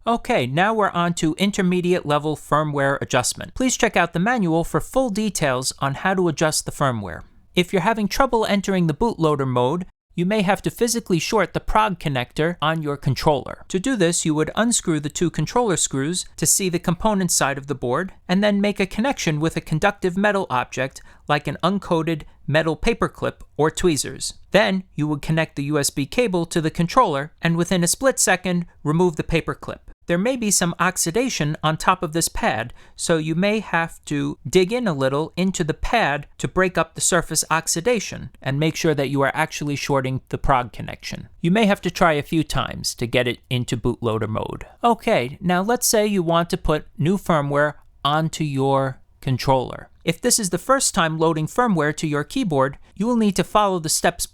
Okay, now we're on to intermediate level firmware adjustment. Please check out the manual for full details on how to adjust the firmware. If you're having trouble entering the bootloader mode, you may have to physically short the prog connector on your controller. To do this, you would unscrew the two controller screws to see the component side of the board, and then make a connection with a conductive metal object like an uncoated metal paperclip or tweezers. Then you would connect the USB cable to the controller, and within a split second, remove the paperclip. There may be some oxidation on top of this pad, so you may have to dig in a little into the pad to break up the surface oxidation and make sure that you are actually shorting the prog connection. You may have to try a few times to get it into bootloader mode. Okay, now let's say you want to put new firmware onto your controller. If this is the first time loading firmware to your keyboard, you will need to follow the steps.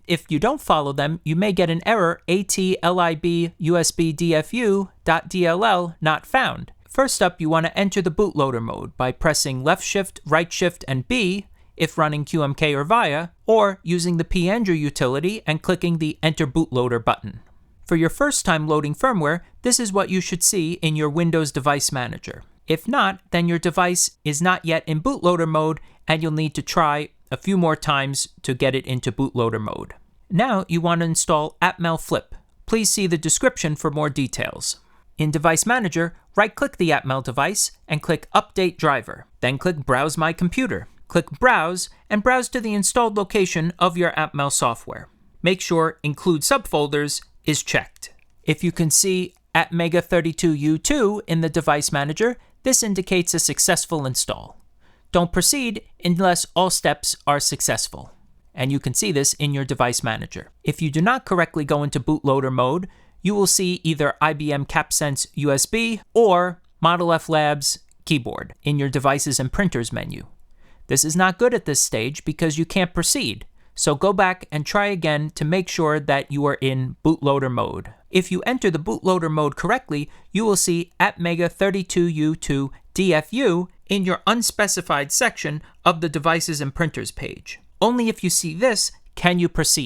If you don't follow them, you may get an error ATLIB USB DFU.DLL not found. First up, you want to enter the bootloader mode by pressing left shift, right shift, and B if running QMK or VIA, or using the pAndrew utility and clicking the Enter Bootloader button. For your first time loading firmware, this is what you should see in your Windows Device Manager. If not, then your device is not yet in bootloader mode and you'll need to try a few more times to get it into bootloader mode. Now you want to install Atmel Flip. Please see the description for more details. In Device Manager, right-click the Atmel device and click Update Driver. Then click Browse My Computer. Click Browse and browse to the installed location of your Atmel software. Make sure Include Subfolders is checked. If you can see Atmega32U2 in the Device Manager, this indicates a successful install. Don't proceed unless all steps are successful. And you can see this in your Device Manager. If you do not correctly go into bootloader mode, you will see either IBM CapSense USB or Model F Labs keyboard in your Devices and Printers menu. This is not good at this stage because you can't proceed. So go back and try again to make sure that you are in bootloader mode. If you enter the bootloader mode correctly, you will see Atmega32U2 DFU in your unspecified section of the Devices and Printers page. Only if you see this can you proceed.